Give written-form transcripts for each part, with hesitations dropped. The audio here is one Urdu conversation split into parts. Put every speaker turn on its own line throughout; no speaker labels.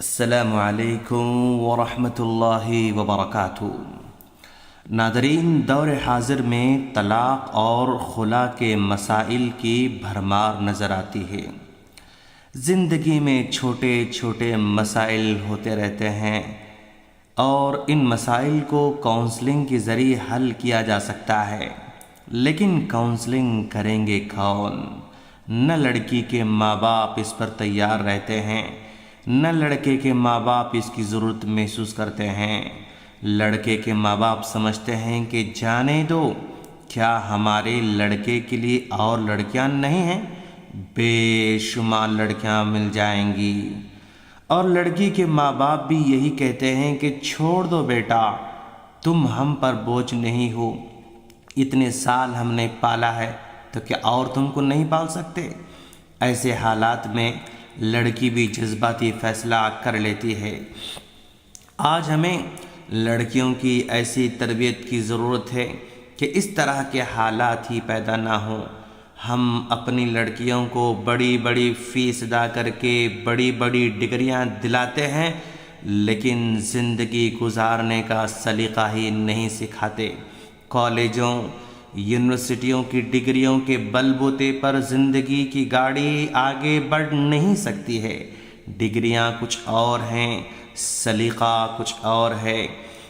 السلام علیکم ورحمۃ اللہ وبرکاتہ۔ ناظرین، دور حاضر میں طلاق اور خلا کے مسائل کی بھرمار نظر آتی ہے۔ زندگی میں چھوٹے چھوٹے مسائل ہوتے رہتے ہیں اور ان مسائل کو کاؤنسلنگ کے ذریعے حل کیا جا سکتا ہے، لیکن کاؤنسلنگ کریں گے کون؟ نہ لڑکی کے ماں باپ اس پر تیار رہتے ہیں، نہ لڑکے کے ماں باپ اس کی ضرورت محسوس کرتے ہیں۔ لڑکے کے ماں باپ سمجھتے ہیں کہ جانے دو، کیا ہمارے لڑکے کے لیے اور لڑکیاں نہیں ہیں؟ بے شمار لڑکیاں مل جائیں گی۔ اور لڑکی کے ماں باپ بھی یہی کہتے ہیں کہ چھوڑ دو بیٹا، تم ہم پر بوجھ نہیں ہو، اتنے سال ہم نے پالا ہے تو کیا اور تم کو نہیں پال سکتے؟ ایسے حالات میں لڑکی بھی جذباتی فیصلہ کر لیتی ہے۔ آج ہمیں لڑکیوں کی ایسی تربیت کی ضرورت ہے کہ اس طرح کے حالات ہی پیدا نہ ہوں۔ ہم اپنی لڑکیوں کو بڑی بڑی فیس ادا کر کے بڑی بڑی ڈگریاں دلاتے ہیں، لیکن زندگی گزارنے کا سلیقہ ہی نہیں سکھاتے۔ کالجوں، یونیورسٹیوں کی ڈگریوں کے بل بوتے پر زندگی کی گاڑی آگے بڑھ نہیں سکتی ہے۔ ڈگریاں کچھ اور ہیں، سلیقہ کچھ اور ہے۔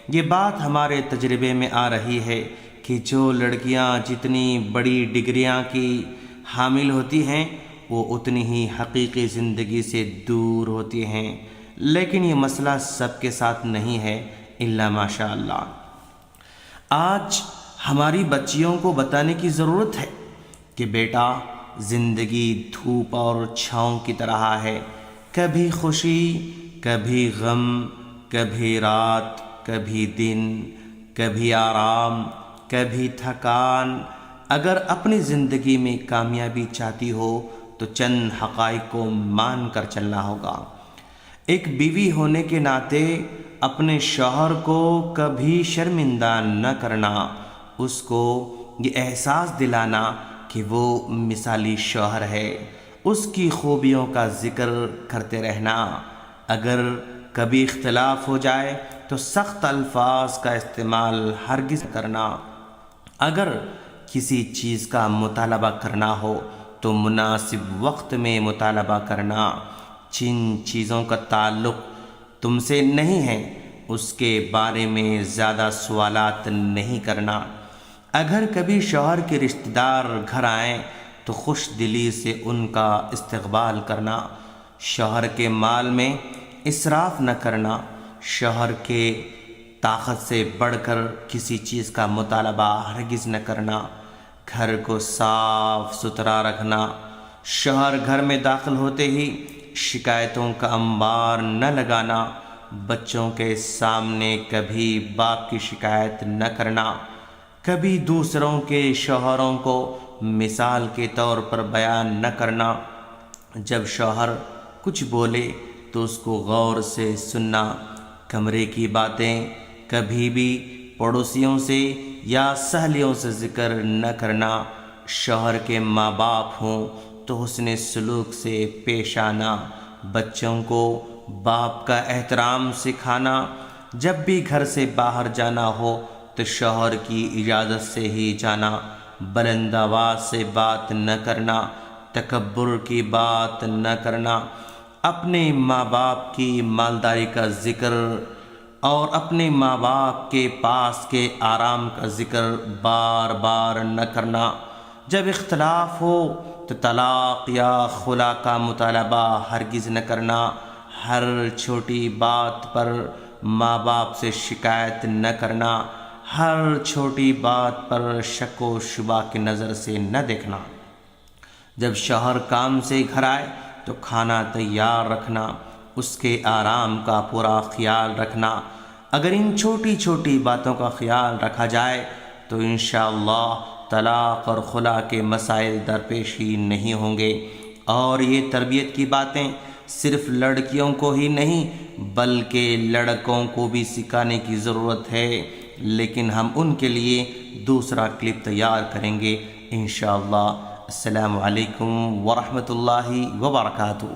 یہ بات ہمارے تجربے میں آ رہی ہے کہ جو لڑکیاں جتنی بڑی ڈگریاں کی حامل ہوتی ہیں وہ اتنی ہی حقیقی زندگی سے دور ہوتی ہیں، لیکن یہ مسئلہ سب کے ساتھ نہیں ہے الا ماشاء اللہ۔ آج ہماری بچیوں کو بتانے کی ضرورت ہے کہ بیٹا، زندگی دھوپ اور چھاؤں کی طرح ہے، کبھی خوشی، کبھی غم، کبھی رات، کبھی دن، کبھی آرام، کبھی تھکان۔ اگر اپنی زندگی میں کامیابی چاہتی ہو تو چند حقائق کو مان کر چلنا ہوگا۔ ایک بیوی ہونے کے ناطے اپنے شوہر کو کبھی شرمندہ نہ کرنا، اس کو یہ احساس دلانا کہ وہ مثالی شوہر ہے، اس کی خوبیوں کا ذکر کرتے رہنا۔ اگر کبھی اختلاف ہو جائے تو سخت الفاظ کا استعمال ہرگز کرنا۔ اگر کسی چیز کا مطالبہ کرنا ہو تو مناسب وقت میں مطالبہ کرنا۔ جن چیزوں کا تعلق تم سے نہیں ہے اس کے بارے میں زیادہ سوالات نہیں کرنا۔ اگر کبھی شوہر کے رشتہ دار گھر آئیں تو خوش دلی سے ان کا استقبال کرنا۔ شوہر کے مال میں اسراف نہ کرنا۔ شوہر کے طاقت سے بڑھ کر کسی چیز کا مطالبہ ہرگز نہ کرنا۔ گھر کو صاف ستھرا رکھنا۔ شوہر گھر میں داخل ہوتے ہی شکایتوں کا انبار نہ لگانا۔ بچوں کے سامنے کبھی باپ کی شکایت نہ کرنا۔ کبھی دوسروں کے شوہروں کو مثال کے طور پر بیان نہ کرنا۔ جب شوہر کچھ بولے تو اس کو غور سے سننا۔ کمرے کی باتیں کبھی بھی پڑوسیوں سے یا سہیلیوں سے ذکر نہ کرنا۔ شوہر کے ماں باپ ہوں تو حسن سلوک سے پیش آنا۔ بچوں کو باپ کا احترام سکھانا۔ جب بھی گھر سے باہر جانا ہو تو شوہر کی اجازت سے ہی جانا۔ بلند آواز سے بات نہ کرنا۔ تکبر کی بات نہ کرنا۔ اپنے ماں باپ کی مالداری کا ذکر اور اپنے ماں باپ کے پاس کے آرام کا ذکر بار بار نہ کرنا۔ جب اختلاف ہو تو طلاق یا خلا کا مطالبہ ہرگز نہ کرنا۔ ہر چھوٹی بات پر ماں باپ سے شکایت نہ کرنا۔ ہر چھوٹی بات پر شک و شبہ کی نظر سے نہ دیکھنا۔ جب شوہر کام سے گھر آئے تو کھانا تیار رکھنا، اس کے آرام کا پورا خیال رکھنا۔ اگر ان چھوٹی چھوٹی باتوں کا خیال رکھا جائے تو انشاءاللہ طلاق اور خلا کے مسائل درپیش ہی نہیں ہوں گے۔ اور یہ تربیت کی باتیں صرف لڑکیوں کو ہی نہیں بلکہ لڑکوں کو بھی سکھانے کی ضرورت ہے، لیکن ہم ان کے لیے دوسرا کلپ تیار کریں گے انشاءاللہ۔ السلام علیکم ورحمۃ اللہ وبرکاتہ۔